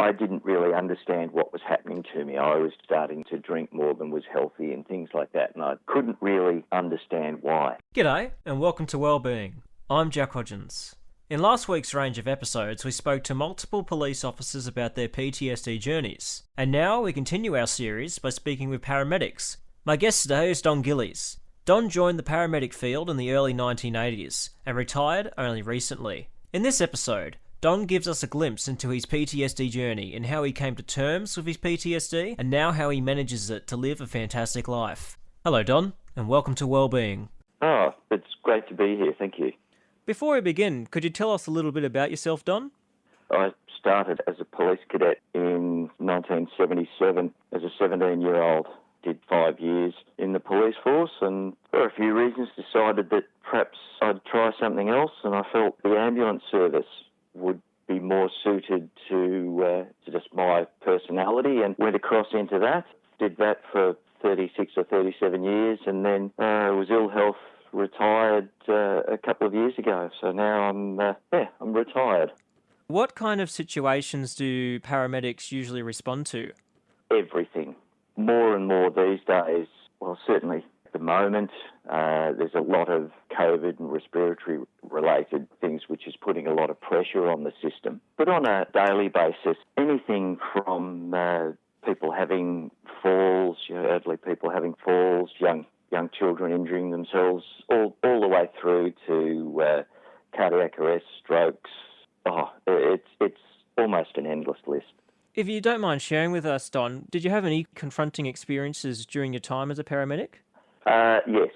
I didn't really understand what was happening to me. I was starting to drink more than was healthy and things like that, and I couldn't really understand why. G'day, and welcome to Wellbeing. I'm Jack Hodgins. In last week's range of episodes, we spoke to multiple police officers about their PTSD journeys. And now we continue our series by speaking with paramedics. My guest today is Don Gillies. Don joined the paramedic field in the early 1980s and retired only recently. In this episode, Don gives us a glimpse into his PTSD journey and how he came to terms with his PTSD and now how he manages it to live a fantastic life. Hello, Don, and welcome to Wellbeing. Oh, it's great to be here. Thank you. Before we begin, could you tell us a little bit about yourself, Don? I started as a police cadet in 1977 as a 17-year-old. Did 5 years in the police force and for a few reasons decided that perhaps I'd try something else, and I felt the ambulance service would be more suited to just my personality and went across into that. Did that for 36 or 37 years and then was ill health, retired a couple of years ago. So now I'm retired. What kind of situations do paramedics usually respond to? Everything. More and more these days, well, certainly at the moment, there's a lot of COVID and respiratory-related things which is putting a lot of pressure on the system. But on a daily basis, anything from people having falls, elderly people having falls, young children injuring themselves, all the way through to cardiac arrest, strokes. It's almost an endless list. If you don't mind sharing with us, Don, did you have any confronting experiences during your time as a paramedic? Yes,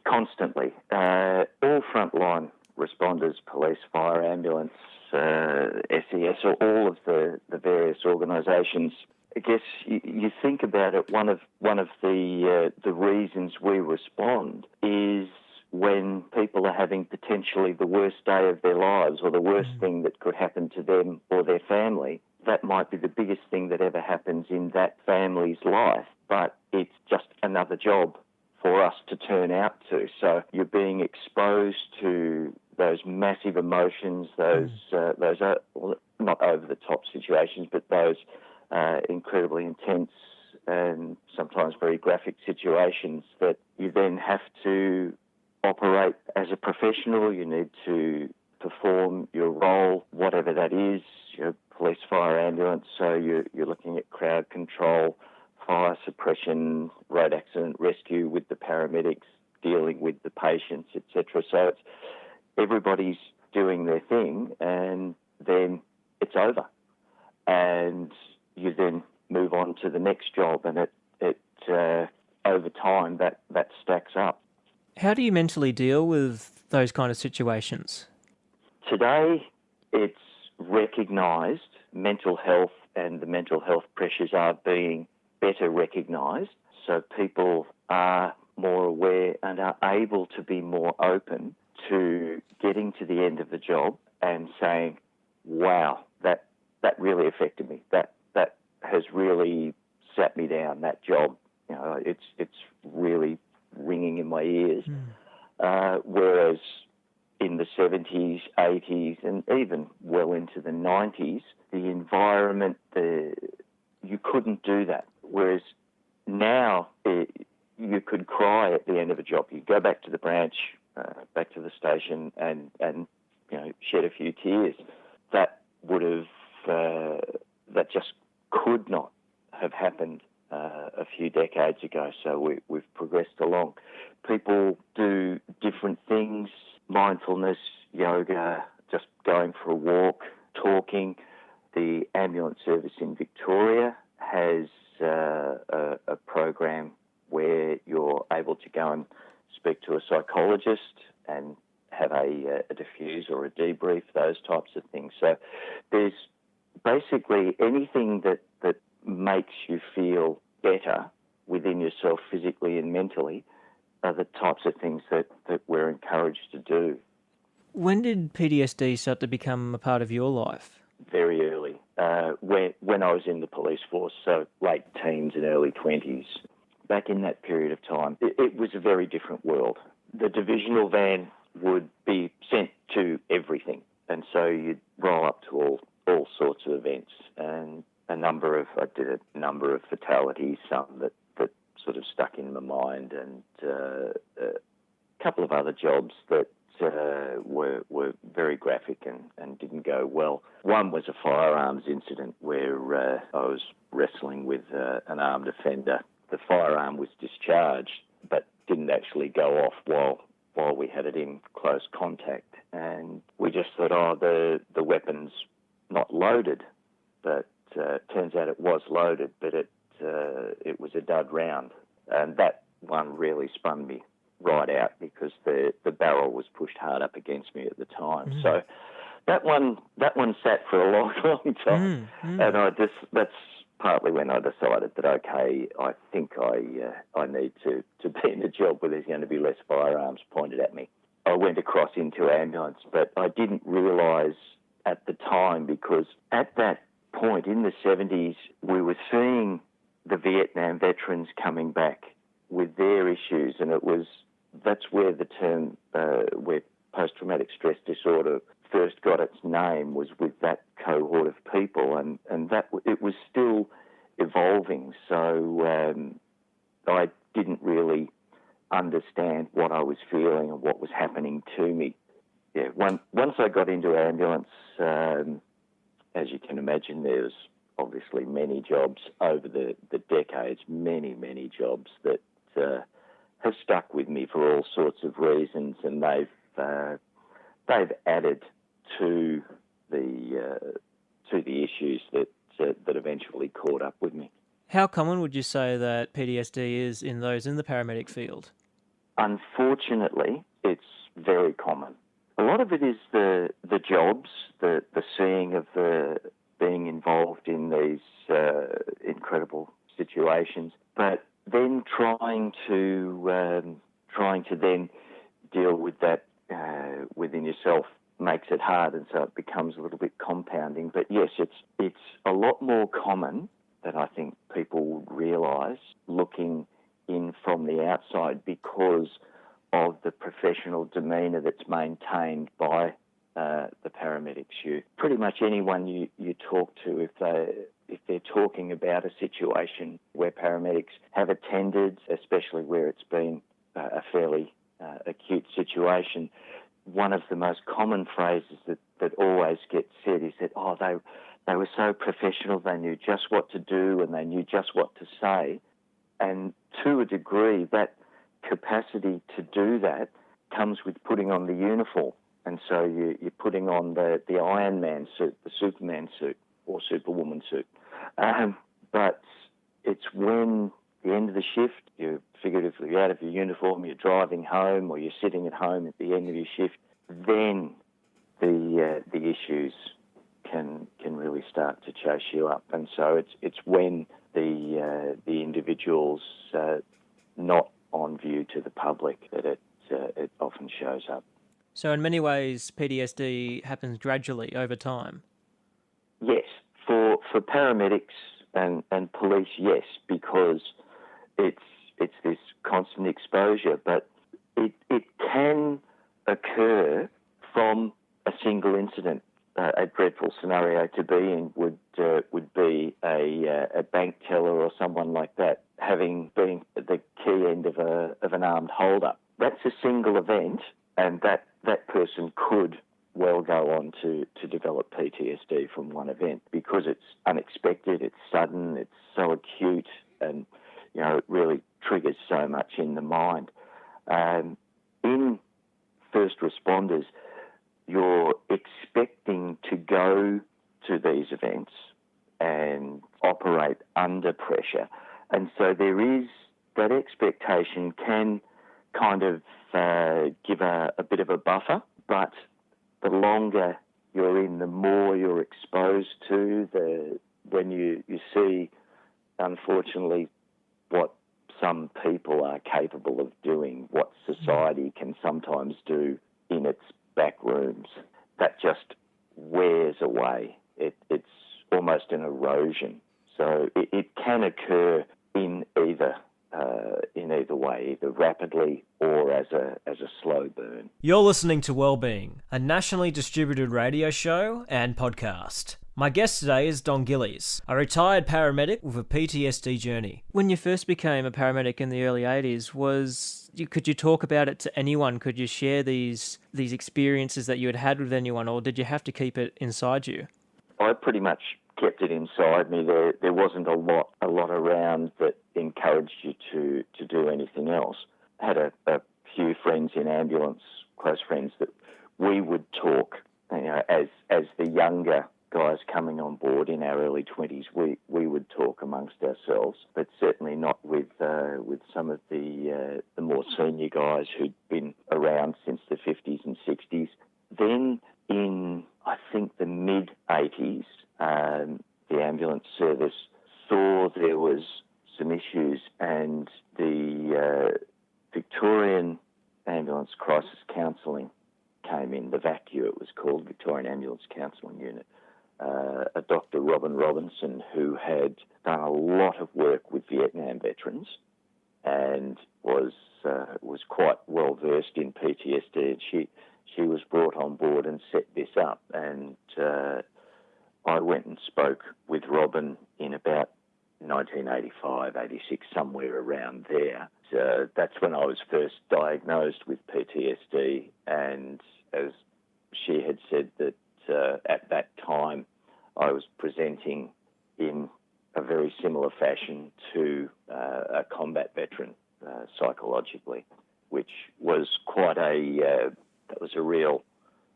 constantly. All frontline responders, police, fire, ambulance, SES, or all of the various organisations. I guess you think about it. One of the reasons we respond is when people are having potentially the worst day of their lives or the worst thing that could happen to them or their family. That might be the biggest thing that ever happens in that family's life, but it's just another job for us to turn out to. So you're being exposed to those massive emotions, those not over-the-top situations, but those incredibly intense and sometimes very graphic situations that you then have to operate as a professional. You need to perform your role, whatever that is, police, fire, ambulance. So you're looking at crowd control, fire suppression, road accident rescue with the paramedics, dealing with the patients, etc. So everybody's doing their thing, and then it's over, and you then move on to the next job, and it over time that stacks up. How do you mentally deal with those kind of situations? Today, it's recognised. Mental health and the mental health pressures are being better recognised. So people are more aware and are able to be more open to getting to the end of the job and saying, wow, that really affected me. That has really sat me down, that job. It's really ringing in my ears. Whereas in the 70s, 80s, and even well into the 90s, the environment, you couldn't do that. Whereas now you could cry at the end of a job. You go back to the branch, back to the station, and shed a few tears. That would have that just could not have happened a few decades ago. So we've progressed along. People do different things: mindfulness, yoga, just going for a walk, talking. The ambulance service in Victoria has a program where you're able to go and speak to a psychologist and have a diffuse or a debrief, those types of things. So there's basically anything that makes you feel better within yourself physically and mentally are the types of things that we're encouraged to do. When did PTSD start to become a part of your life? Very early. When I was in the police force, so late teens and early 20s. Back in that period of time, it was a very different world. The divisional van would be sent to everything, and so you'd roll up to all sorts of events, and I did a number of fatalities, some that sort of stuck in my mind, and a couple of other jobs that were very graphic and didn't go well. One was a firearms incident where I was wrestling with an armed offender. The firearm was discharged, but didn't actually go off while we had it in close contact, and we just thought, the weapon's not loaded, but turns out it was loaded, but it was a dud round, and that one really spun me right out because the barrel was pushed hard up against me at the time. So that one sat for a long, long time, and that's partly when I decided that, okay, I think I need to be in a job where there's going to be less firearms pointed at me. I went across into ambulance, but I didn't realise at the time, because at that point in the 70s, we were seeing the Vietnam veterans coming back with their issues, and that's where the term, where post-traumatic stress disorder first got its name, was with that cohort of people, and that it was still evolving. So I didn't really understand what I was feeling and what was happening to me. Yeah, once I got into ambulance, as you can imagine, there's obviously many jobs over the decades, many jobs that have stuck with me for all sorts of reasons, and they've added to the issues that eventually caught up with me. How common would you say that PTSD is in those in the paramedic field? Unfortunately, it's very common. A lot of it is the jobs, the seeing of being involved in these incredible situations, but then trying to then deal with that within yourself makes it hard, and so it becomes a little bit compounding. But yes, it's a lot more common than I think people would realise looking in from the outside, because of the professional demeanour that's maintained by the paramedics. Pretty much anyone you talk to, if they're talking about a situation where paramedics have attended, especially where it's been a fairly acute situation, one of the most common phrases that always gets said is that, they were so professional, they knew just what to do and they knew just what to say. And to a degree, that capacity to do that comes with putting on the uniform. And so you're putting on the Iron Man suit, the Superman suit, or Superwoman suit. But it's when the end of the shift, you're figuratively out of your uniform, you're driving home, or you're sitting at home at the end of your shift, then the issues can really start to chase you up. And so it's when the individual's not on view to the public that it often shows up. So in many ways, PTSD happens gradually over time. Yes, for paramedics and police, yes, because it's this constant exposure, but it can occur from a single incident. A dreadful scenario to be in would be a bank teller or someone like that having been at the key end of an armed hold-up. That's a single event, and that person could well go on to develop PTSD from one event, because it's unexpected, it's sudden, it's so acute, and it really triggers so much in the mind. In first responders, you're expecting to go to these events and operate under pressure. And so there is that expectation can kind of give a bit of a buffer, but the longer you're in, the more you're exposed to, when you see, unfortunately, what some people are capable of doing, what society can sometimes do in its back rooms, that just wears away. It's almost an erosion. So it can occur in either way, either rapidly or as a slow burn. You're listening to Wellbeing, a nationally distributed radio show and podcast. My guest today is Don Gillies, a retired paramedic with a PTSD journey. When you first became a paramedic in the early 80s, could you talk about it to anyone? Could you share these experiences that you had with anyone, or did you have to keep it inside you? I pretty much kept it inside me. There wasn't a lot around that encouraged you to do anything else. I had a few friends in ambulance, close friends, that we would talk, as the younger guys coming on board in our early 20s, we would talk amongst ourselves, but certainly not with some of the more senior guys who'd been around since the 50s and 60s. Then in, I think, the mid-80s, the ambulance service saw there was some issues, and the Victorian Ambulance Crisis Counselling came in, the VACU it was called, Victorian Ambulance Counselling Unit. A Dr. Robin Robinson, who had done a lot of work with Vietnam veterans and was quite well versed in PTSD, and she was brought on board and set this up. And I went and spoke with Robin in about 1985, 86, somewhere around there. So that's when I was first diagnosed with PTSD, and as she had said that at that time I was presenting in a very similar fashion to a combat veteran psychologically, which was quite that was a real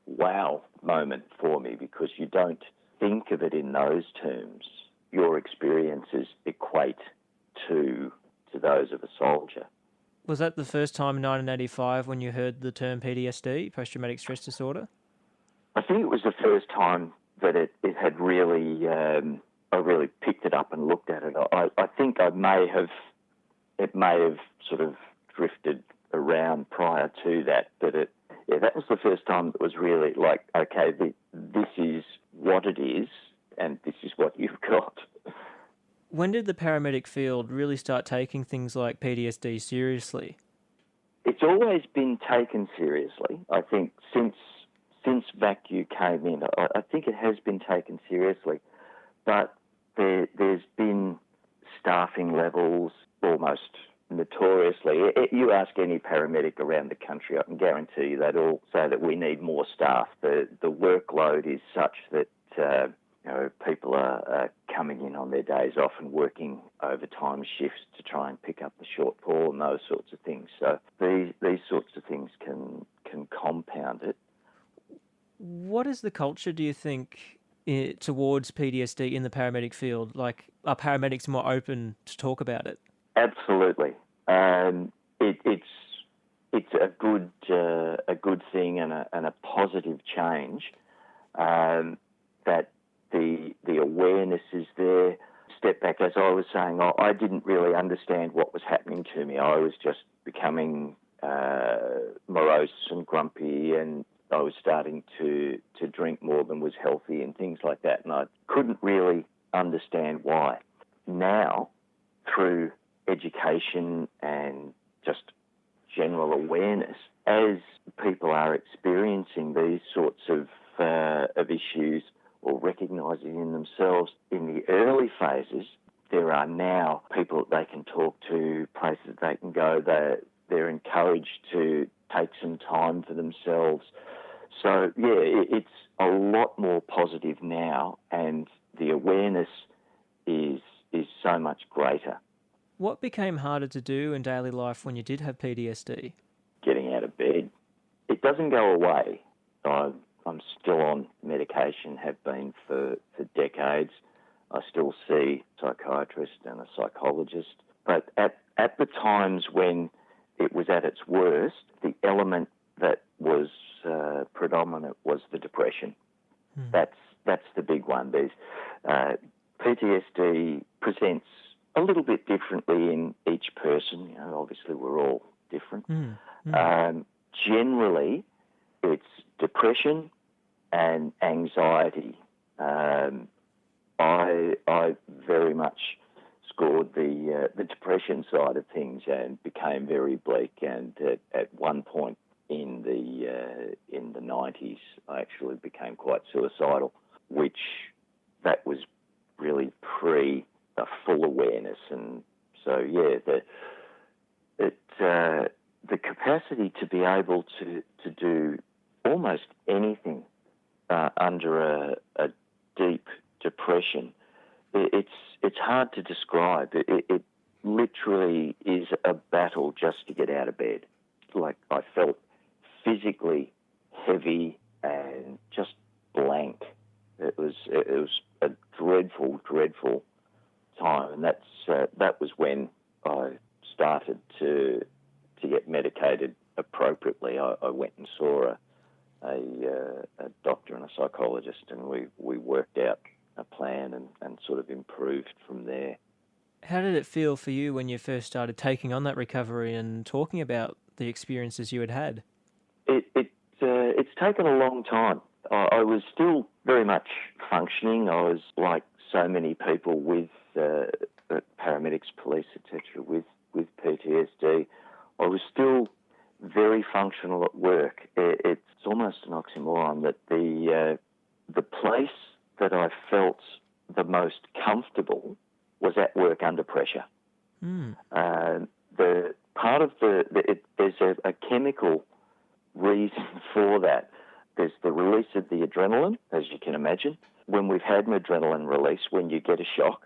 wow moment for me, because you don't think of it in those terms. Your experiences equate to those of a soldier. Was that the first time in 1985 when you heard the term PTSD, post-traumatic stress disorder? I think it was the first time that it had really, I really picked it up and looked at it. I think it may have sort of drifted around prior to that, but that was the first time it was really like, okay, this is what it is, and this is what you've got. When did the paramedic field really start taking things like PTSD seriously? It's always been taken seriously. I think since VACU came in, I think it has been taken seriously, but there's been staffing levels almost notoriously. You ask any paramedic around the country, I can guarantee you they'd all say that we need more staff. The workload is such that people are coming in on their days off and working overtime shifts to try and pick up the shortfall and those sorts of things. So these sorts of things can compound it. What is the culture, do you think, towards PTSD in the paramedic field? Like, are paramedics more open to talk about it? Absolutely. It's a good thing and a positive change, that the awareness is there. Step back, as I was saying, I didn't really understand what was happening to me. I was just becoming morose and grumpy, and I was starting to drink more than was healthy and things like that, and I couldn't really understand why. Now, through education and just general awareness, as people are experiencing these sorts of issues or recognising in themselves in the early phases, there are now people that they can talk to, places they can go. They're encouraged to take some time for themselves. So, yeah, it's a lot more positive now, and the awareness is so much greater. What became harder to do in daily life when you did have PTSD? Getting out of bed. It doesn't go away. I'm still on medication, have been for decades. I still see a psychiatrist and a psychologist. But at the times when it was at its worst, the element that was predominant was the depression. That's the big one. There's PTSD presents a little bit differently in each person. Obviously we're all different. Generally, it's depression and anxiety. I very much scored the depression side of things and became very bleak. And at one point in the 90s, I actually became quite suicidal, which that was really pre a full awareness. And so, the capacity to be able to do almost anything under a deep depression, it's hard to describe. It literally is a battle just to get out of bed. Like, I felt physically heavy and just blank. It was a dreadful, dreadful time, and that was when I started to get medicated appropriately. I went and saw a doctor and a psychologist, and we worked out a plan and sort of improved from there. How did it feel for you when you first started taking on that recovery and talking about the experiences you had had? It's taken a long time. I was still very much functioning. I was like so many people with paramedics, police, etc., with PTSD. I was still very functional at work. It's almost an oxymoron that the place that I felt the most comfortable was at work under pressure. The part of there's a chemical reason for that. There's the release of the adrenaline, as you can imagine. When we've had an adrenaline release, when you get a shock,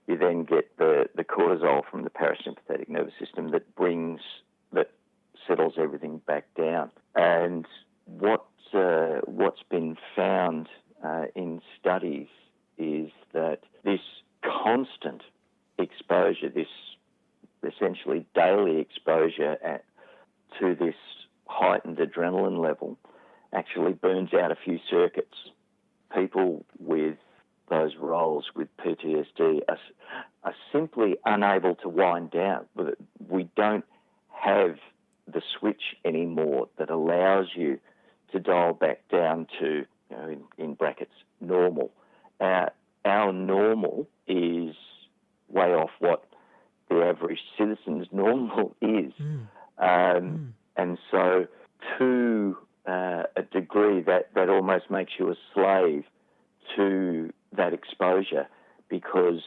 you then get the cortisol from the parasympathetic nervous system that settles everything back down. And what's been found in studies is that this constant exposure, this essentially daily exposure to this heightened adrenaline level, actually burns out a few circuits. People with those roles with PTSD are simply unable to wind down. We don't have the switch anymore that allows you to dial back down to, in brackets, normal. Our normal is way off what the average citizen's normal is. And so to a degree that almost makes you a slave to that exposure, because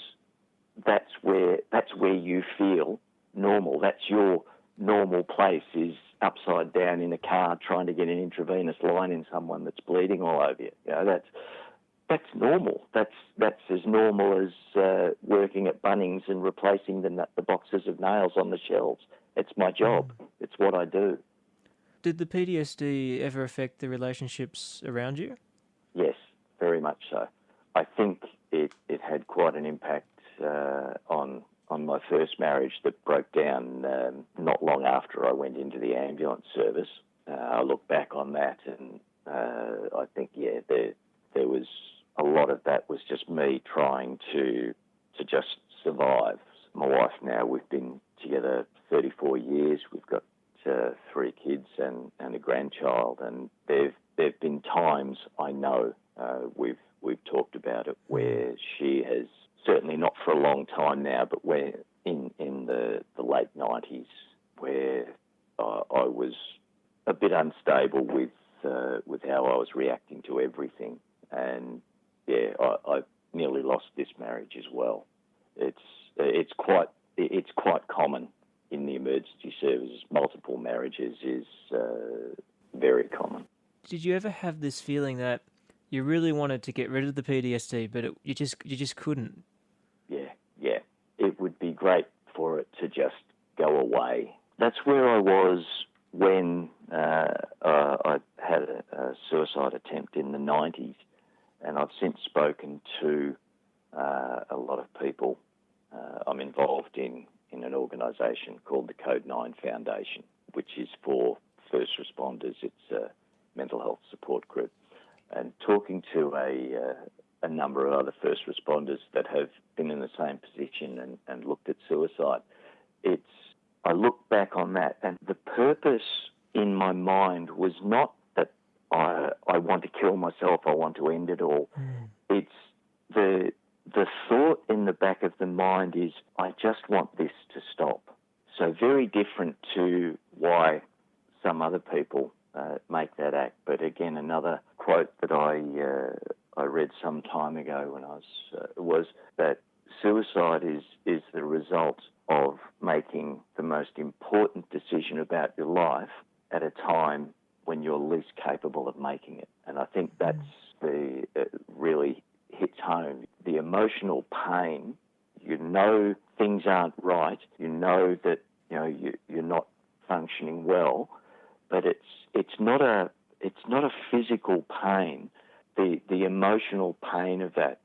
that's where you feel normal. That's your normal place, is upside down in a car trying to get an intravenous line in someone that's bleeding all over you. That's normal. That's as normal as working at Bunnings and replacing the boxes of nails on the shelves. It's my job. It's what I do. Did the PTSD ever affect the relationships around you? Yes, very much so. I think it had quite an impact on my first marriage that broke down not long after I went into the ambulance service. I look back on that and I think, there was a lot of that was just me trying to just survive. My wife now, we've been together 34 years. We've got 3 kids and a grandchild, and there've been times, I know, we've talked about it, where she has, certainly not for a long time now, but where in the late 90s, where I was a bit unstable with how I was reacting to everything, and I nearly lost this marriage as well. It's quite common in the emergency services. Multiple marriages is very common. Did you ever have this feeling that you really wanted to get rid of the PTSD, but you just couldn't? Yeah. It would be great for it to just go away. That's where I was when I had a suicide attempt in the 90s, and I've since spoken to a lot of people. I'm involved in an organisation called the Code 9 Foundation, which is for first responders. It's a mental health support group. And talking to a number of other first responders that have been in the same position and looked at suicide, I look back on that, and the purpose in my mind was not that I want to kill myself, I want to end it all. It's the thought in the back of the mind is, I just want this to stop. So very different to why some other people make that act. But again, another quote that I read some time ago when was that suicide is the result of making the most important decision about your life at a time when you're least capable of making it. And I think that's really hits home. The emotional pain, you know things aren't right, you know that you're not functioning well, but it's not a physical pain. The emotional pain of that,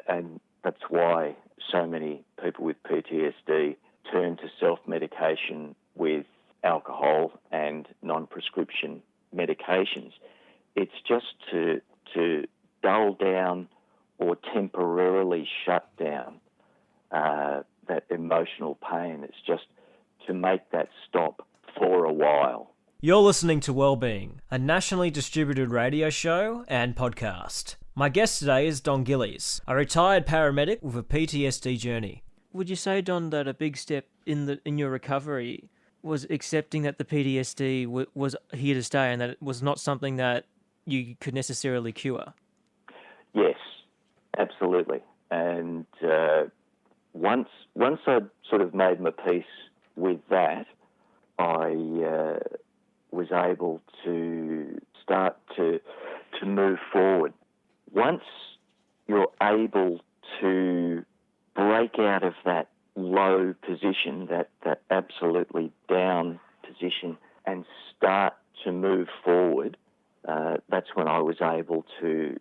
and that's why so many people with PTSD turn to self-medication with alcohol and non-prescription medications. It's just to dull down or temporarily shut down that emotional pain. It's just to make that stop for a while. You're listening to Wellbeing, a nationally distributed radio show and podcast. My guest today is Don Gillies, a retired paramedic with a PTSD journey. Would you say, Don, that a big step in your recovery was accepting that the PTSD was here to stay and that it was not something that you could necessarily cure? Yes, absolutely. And once I'd sort of made my peace with that, I was able to start to move forward. Once you're able to break out of that low position, that absolutely down position, and start to move forward, that's when I was able to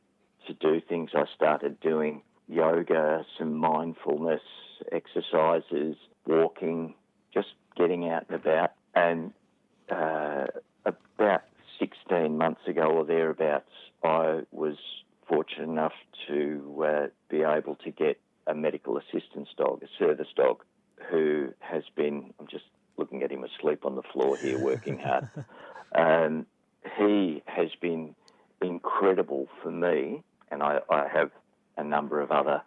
do things. I started doing yoga, some mindfulness exercises, walking, just getting out and about. And about 16 months ago or thereabouts, I was fortunate enough to be able to get a medical assistance dog, a service dog, who has been, I'm just looking at him asleep on the floor here working hard. He has been incredible for me, and I have a number of other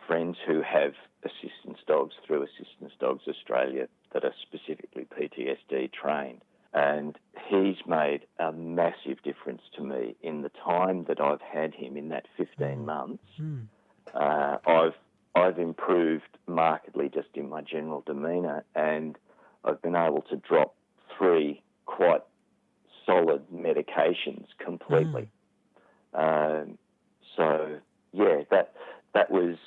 friends who have assistance dogs through Assistance Dogs Australia that are specifically PTSD trained. And he's made a massive difference to me in the time that I've had him, in that 15 months. I've improved markedly just in my general demeanour, and I've been able to drop 3 quite solid medications completely. So yeah, that was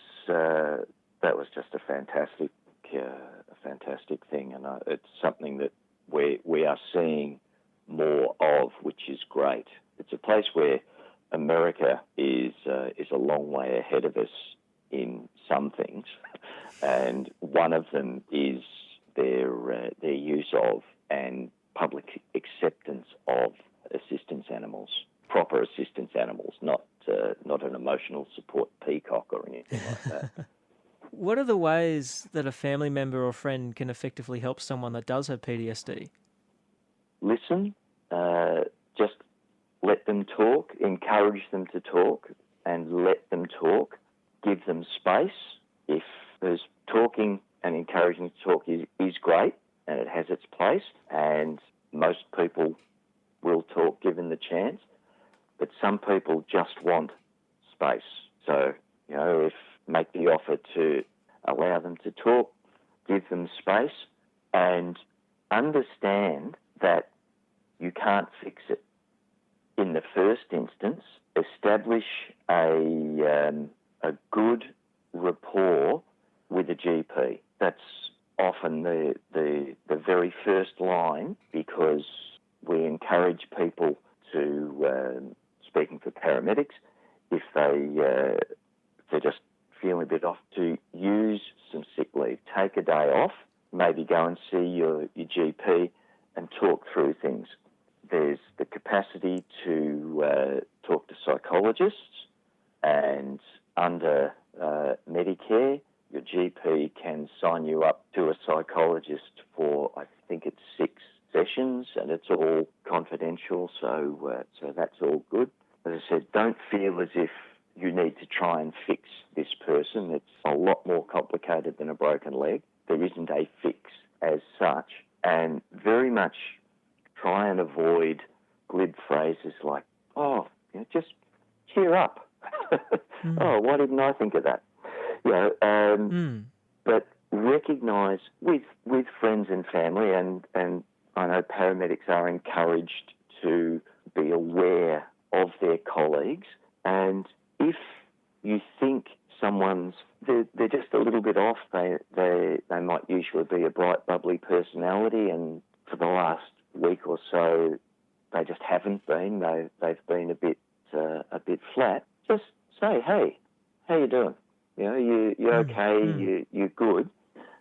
just a fantastic thing, and it's something that we are seeing more of, which is great. It's a place where America is a long way ahead of us in some things, and one of them is their use of and public acceptance of assistance animals, proper assistance animals, not an emotional support peacock or anything like that. What are the ways that a family member or friend can effectively help someone that does have PTSD? Listen, just let them talk, encourage them to talk, and let them talk. Give them space. If there's talking and encouraging to talk is great, and it has its place, and most people will talk given the chance, but some people just want space. So, if make the offer to allow them to talk, give them space, and understand that you can't fix it. In the first instance, establish a good rapport with a GP. That's often the very first line, because we encourage people to, speaking for paramedics, if they're just feeling a bit off, to use some sick leave, take a day off, maybe go and see your GP and talk through things. There's the capacity to talk to psychologists, and under Medicare, your GP can sign you up to a psychologist for, I think it's 6 sessions, and it's all confidential, so that's all good. As I said, don't feel as if you need to try and fix this person. It's a lot more complicated than a broken leg. There isn't a fix as such, and very much try and avoid glib phrases like, just cheer up. Oh, why didn't I think of that? But recognise with friends and family, and I know paramedics are encouraged to be aware of their colleagues, and if you think they're just a little bit off, they might usually be a bright, bubbly personality, and for the last week or so they just haven't been. They've been a bit flat. Just say, hey, how you doing? You okay? You're good.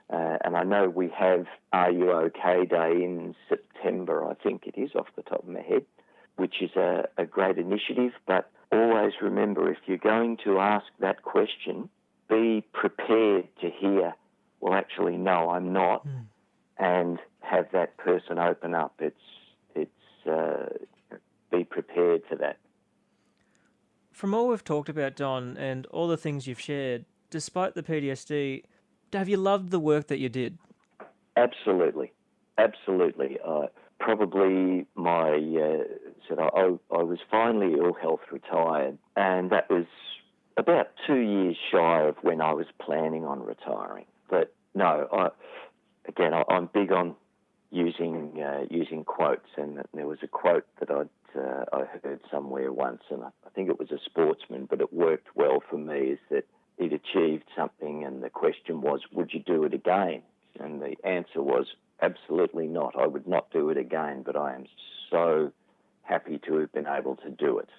And I know we have Are You OK Day in September, I think it is, off the top of my head, which is a great initiative. But always remember, if you're going to ask that question, be prepared to hear, well, actually, no, I'm not, and have that person open up. Be prepared for that. From all we've talked about, Don, and all the things you've shared, despite the PTSD, have you loved the work that you did? Absolutely. Probably I was finally ill health retired, and that was about 2 years shy of when I was planning on retiring. But no, I'm big on using quotes, and there was a quote that I heard somewhere once, and I think it was a sportsman, but it worked well for me, is that he'd achieved something, and the question was, would you do it again? And the answer was, absolutely not. I would not do it again, but I am so happy to have been able to do it.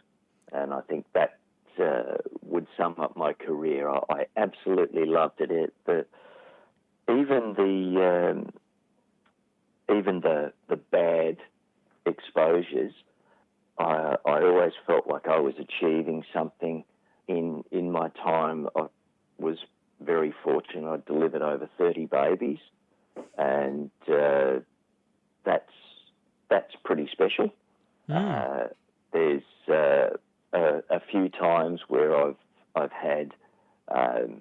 And I think that would sum up my career. I absolutely loved it. Even the bad exposures, I always felt like I was achieving something. In my time, I was very fortunate. I delivered over 30 babies, and that's pretty special. There's a few times where I've had, I'll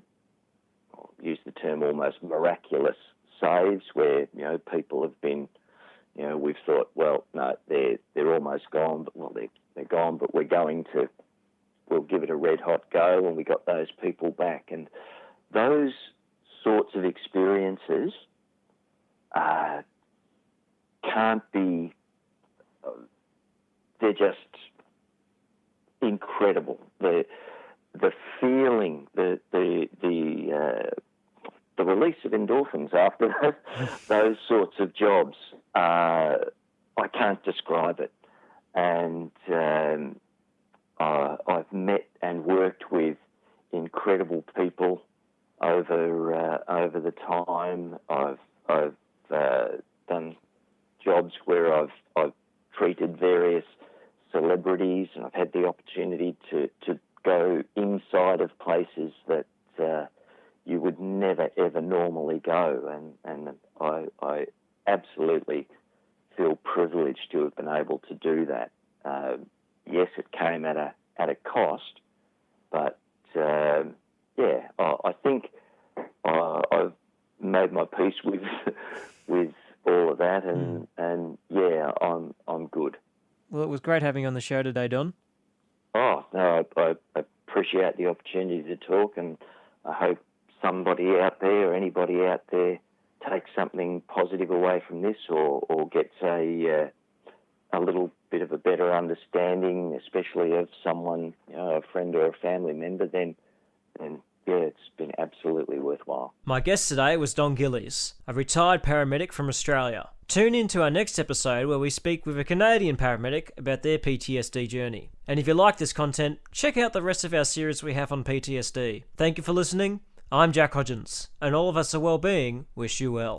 use the term almost miraculous saves, where people have been, we've thought, well, no, they're almost gone, but they're gone, but we'll give it a red hot go, and we got those people back. And those sorts of experiences can't be, they're just incredible. The feeling, the release of endorphins after those sorts of jobs, I can't describe it. And I've met and worked with incredible people over the time. I've done jobs where I've treated various celebrities, and I've had the opportunity to go inside of places that you would never ever normally go, and I absolutely feel privileged to have been able to do that. Yes, it came at a cost, but I think I've made my peace with all of that, and I'm good. Well, it was great having you on the show today, Don. Oh no, I appreciate the opportunity to talk, and I hope somebody out there, or anybody out there, takes something positive away from this, or gets a little bit of a better understanding, especially of someone, a friend or a family member, then it's been absolutely worthwhile. My guest today was Don Gillies, a retired paramedic from Australia. Tune in to our next episode where we speak with a Canadian paramedic about their PTSD journey. And if you like this content, check out the rest of our series we have on PTSD. Thank you for listening. I'm Jack Hodgins, and all of us at Wellbeing wish you well.